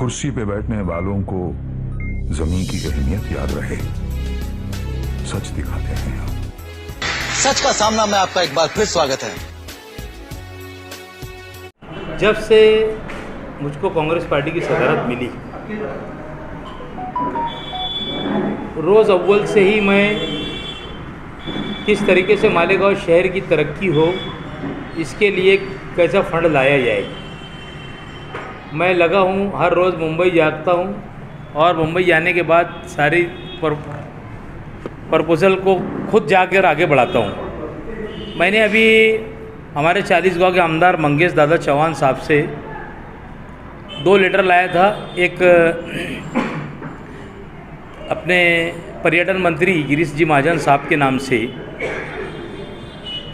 कुर्सी पे बैठने वालों को जमीन की अहमियत याद रहे, सच दिखाते हैं हम। सच का सामना में आपका एक बार फिर स्वागत है। जब से मुझको कांग्रेस पार्टी की सदारत मिली, रोज़ अव्वल से ही मैं किस तरीके से मालेगांव शहर की तरक्की हो, इसके लिए कैसा फंड लाया जाए, मैं लगा हूँ। हर रोज़ मुंबई जाता हूँ और मुंबई जाने के बाद सारी प्रपोजल को खुद जाकर आगे बढ़ाता हूँ। मैंने अभी हमारे 40 गाँव के आमदार मंगेश दादा चौहान साहब से 2 लेटर लाया था। एक अपने पर्यटन मंत्री गिरीश जी महाजन साहब के नाम से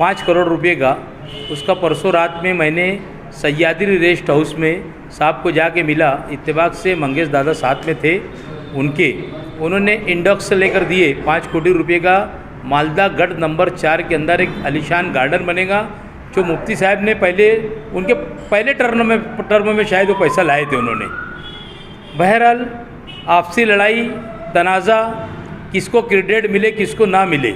5 करोड़ रुपए का, उसका परसों रात में मैंने सह्याद्री रेस्ट हाउस में साहब को जाके मिला। इत्तेफाक से मंगेश दादा साथ में थे उन्होंने इंडक्स लेकर दिए। 5 कोटी रुपए का मालदा गढ़ नंबर 4 के अंदर एक आलीशान गार्डन बनेगा, जो मुफ्ती साहब ने उनके पहले टर्म में शायद वो पैसा लाए थे उन्होंने। बहरहाल आपसी लड़ाई तनाज़ा, किसको क्रेडिट मिले किसको ना मिले,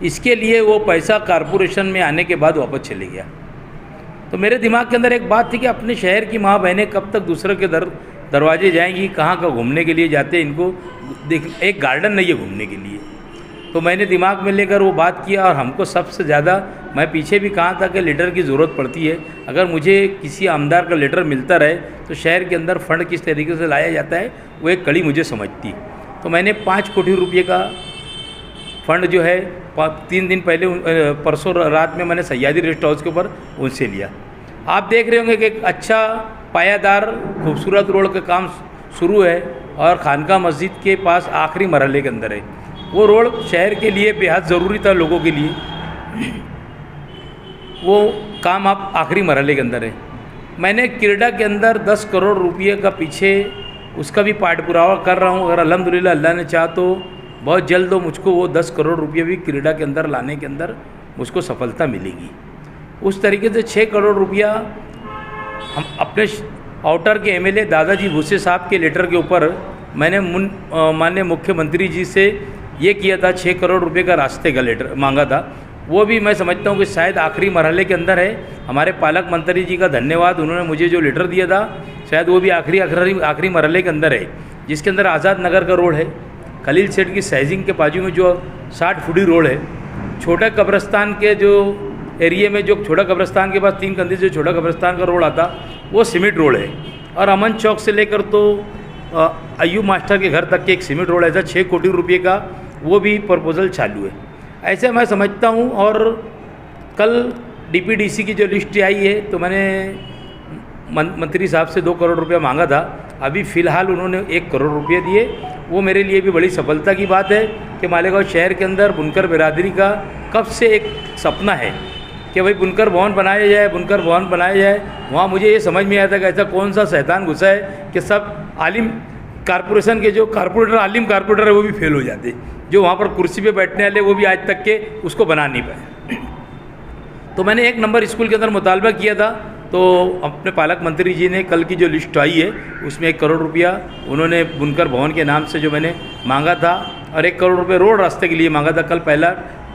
इसके लिए वो पैसा कारपोरेशन में आने के बाद वापस चले गया। तो मेरे दिमाग के अंदर एक बात थी कि अपने शहर की माँ बहनें कब तक दूसरे के दरवाजे जाएंगी, कहाँ का घूमने के लिए जाते हैं, इनको देख एक गार्डन नहीं है घूमने के लिए। तो मैंने दिमाग में लेकर वो बात किया, और हमको सबसे ज़्यादा, मैं पीछे भी कहा था कि लेटर की ज़रूरत पड़ती है। अगर मुझे किसी आमदार का लेटर मिलता रहे तो शहर के अंदर फंड किस तरीके से लाया जाता है, वो एक कड़ी मुझे समझती। तो मैंने 5 कोटी रुपये का फंड जो है 3 दिन पहले परसों रात में मैंने सह्याद्री रेस्ट हाउस के ऊपर उनसे लिया। आप देख रहे होंगे कि एक अच्छा पायादार खूबसूरत रोड का काम शुरू है और खानका मस्जिद के पास आखिरी मरहले के अंदर है। वो रोड शहर के लिए बेहद ज़रूरी था, लोगों के लिए। वो काम आप आखिरी मरहले के अंदर है। मैंने क्रीडा के अंदर 10 करोड़ रुपये का पीछे उसका भी पाठ पुरावा कर रहा हूँ। अगर अल्हम्दुलिल्लाह अल्लाह ने चाहा तो बहुत जल्द मुझको वो 10 करोड़ रुपये भी क्रीडा के अंदर लाने के अंदर मुझको सफलता मिलेगी। उस तरीके से 6 करोड़ रुपया हम अपने आउटर के एमएलए दादाजी भूसे साहब के लेटर के ऊपर मैंने माननीय मुख्यमंत्री जी से ये किया था। 6 करोड़ रुपए का रास्ते का लेटर मांगा था। वो भी मैं समझता हूँ कि शायद आखिरी मरहले के अंदर है। हमारे पालक मंत्री जी का धन्यवाद, उन्होंने मुझे जो लेटर दिया था शायद वो भी आखिरी मरहले के अंदर है, जिसके अंदर आज़ाद नगर का रोड है, खलील सेठ की साइजिंग के बाजू में जो 60 फुटी रोड है, छोटा कब्रस्तान के जो एरिया में जो छोटा कब्रस्तान के पास 3 कंदी से छोटा कब्रस्तान का रोड आता, वो सीमेंट रोड है। और अमन चौक से लेकर तो अयूब मास्टर के घर तक के एक सीमेंट रोड ऐसा 6 कोटी रुपये का वो भी प्रपोजल चालू है। ऐसे मैं समझता हूँ। और कल डीपीडीसी की जो लिस्ट आई है तो मैंने मंत्री साहब से 2 करोड़ रुपया मांगा था। अभी फ़िलहाल उन्होंने 1 करोड़ रुपये दिए। वो मेरे लिए भी बड़ी सफलता की बात है कि मालेगांव शहर के अंदर बुनकर बिरादरी का कब से एक सपना है कि भाई बुनकर भवन बनाया जाए। वहाँ मुझे ये समझ में आया था कि ऐसा कौन सा शैतान घुसा है कि सब आलिम कारपोरेशन के जो आलिम कारपोरेटर है वो भी फेल हो जाते, जो वहाँ पर कुर्सी पे बैठने वाले वो भी आज तक के उसको बना नहीं पाए। तो मैंने 1 नंबर स्कूल के अंदर मुतालबा किया था। तो अपने पालक मंत्री जी ने कल की जो लिस्ट आई है उसमें 1 करोड़ रुपया उन्होंने बुनकर भवन के नाम से जो मैंने मांगा था, और 1 करोड़ रुपये रोड रास्ते के लिए मांगा था। कल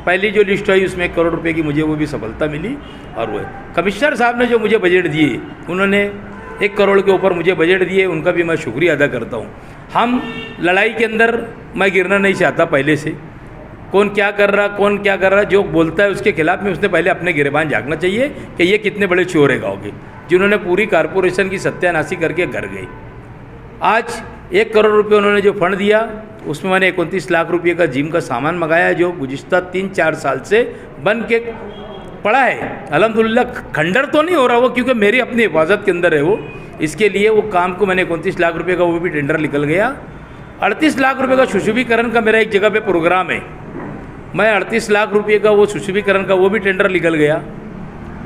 पहली जो लिस्ट आई उसमें 1 करोड़ रुपये की मुझे वो भी सफलता मिली। और वो कमिश्नर साहब ने जो मुझे बजट दिए, उन्होंने 1 करोड़ के ऊपर मुझे बजट दिए, उनका भी मैं शुक्रिया अदा करता हूँ। हम लड़ाई के अंदर मैं गिरना नहीं चाहता पहले से। कौन क्या कर रहा, जो बोलता है उसके खिलाफ में उसने पहले अपने गिरेबान झाँकना चाहिए कि ये कितने बड़े चोर है गाँव के, जिन्होंने पूरी कारपोरेशन की सत्यानाशी करके घर गए। आज 1 करोड़ रुपये उन्होंने जो फंड दिया उसमें मैंने 29 लाख रुपये का जिम का सामान मंगाया, जो गुज़िश्ता 3-4 साल से बन के पड़ा है। अल्हम्दुलिल्लाह खंडर तो नहीं हो रहा वो, क्योंकि मेरी अपनी हिफाजत के अंदर है वो। इसके लिए वो काम को मैंने 29 लाख रुपये का वो भी टेंडर निकल गया। 38 लाख रुपये का सुशोभीकरण का मेरा एक जगह पे प्रोग्राम है, मैं 38 लाख रुपये का वो सुशोभीकरण का वो भी टेंडर निकल गया।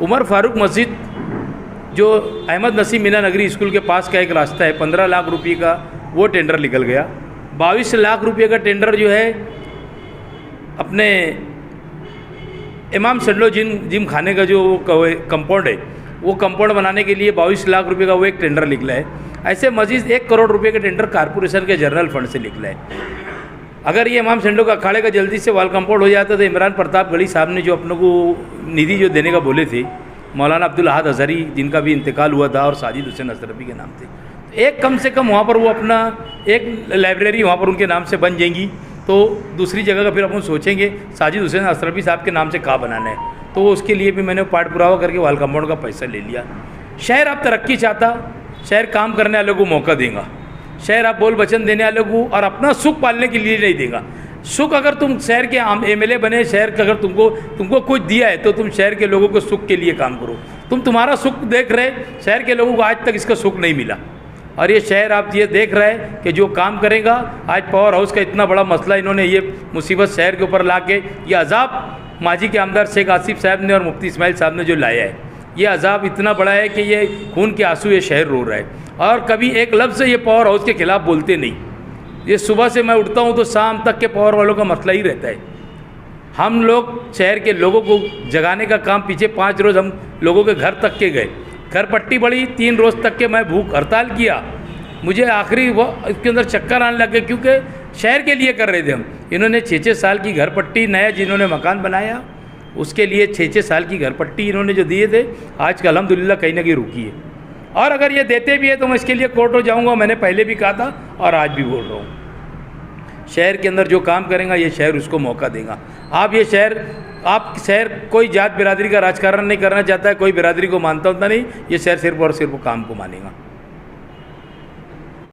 उमर फारूक मस्जिद जो अहमद नसीम मीना नगरी स्कूल के पास का एक रास्ता है, 15 लाख रुपये का वो टेंडर निकल गया। 22 लाख रुपये का टेंडर जो है अपने इमाम सल्लो जिम खाने का जो कंपाउंड है, वो कंपाउंड बनाने के लिए 22 लाख रुपए का वो एक टेंडर निकला है। ऐसे मजीद 1 करोड़ रुपए के टेंडर कारपोरेशन के जनरल फंड से निकला है। अगर ये इमाम शंडो का अखाड़े का जल्दी से वाल कंपाउंड हो जाता तो इमरान प्रताप गढ़ी साहब ने जो अपनों को निधि जो देने का बोले थे, मौलाना अब्दुल अहद हज़री जिनका भी इंतकाल हुआ था और साजिद हुसैन अशरफी के नाम थे, एक कम से कम वहाँ पर वो अपना एक लाइब्रेरी वहाँ पर उनके नाम से बन जाएंगी। तो दूसरी जगह का फिर अपन सोचेंगे साजिद हुसैन अशरफी साहब के नाम से कहाँ बनाना है, तो उसके लिए भी मैंने पाठ पुरावा करके वाल कंपाउंड का पैसा ले लिया। शहर आप तरक्की चाहता, शहर काम करने वालों को मौका देगा, शहर आप बोल वचन देने वालों को और अपना सुख पालने के लिए नहीं देगा। सुख अगर तुम शहर के एमएलए बने, शहर का अगर तुमको कुछ दिया है तो तुम शहर के लोगों को सुख के लिए काम करो। तुम्हारा सुख देख रहे, शहर के लोगों को आज तक इसका सुख नहीं मिला। और ये शहर आप ये देख रहे हैं कि जो काम करेगा, आज पावर हाउस का इतना बड़ा मसला इन्होंने ये मुसीबत शहर के ऊपर ला के, ये अजाब माजी के आमदार शेख आसिफ साहब ने और मुफ्ती इस्माइल साहब ने जो लाया है, ये अजाब इतना बड़ा है कि ये खून के आंसू ये शहर रो रहा है। और कभी एक लफ्ज़ से ये पावर हाउस के खिलाफ बोलते नहीं। ये सुबह से मैं उठता हूँ तो शाम तक के पावर वालों का मसला ही रहता है। हम लोग शहर के लोगों को जगाने का काम, पीछे 5 रोज़ हम लोगों के घर तक के गए, घर पट्टी बढ़ी, 3 रोज़ तक के मैं भूख हड़ताल किया। मुझे आखिरी वो इसके अंदर चक्कर आने लगे क्योंकि शहर के लिए कर रहे थे हम। इन्होंने 6-6 साल की घर पट्टी, नया जिन्होंने मकान बनाया उसके लिए 6-6 साल की घर पट्टी इन्होंने जो दिए थे, आज का अल्हम्दुलिल्लाह कहीं ना कहीं रुकी है। और अगर ये देते भी है तो मैं इसके लिए कोर्ट हो जाऊंगा। मैंने पहले भी कहा था और आज भी बोल रहा हूँ, शहर के अंदर जो काम करेगा ये शहर उसको मौका देगा। आप शहर कोई जात बिरादरी का राजकारण नहीं करना चाहता है, कोई बिरादरी को मानता होता नहीं, ये शहर सिर्फ और सिर्फ काम को मानेगा।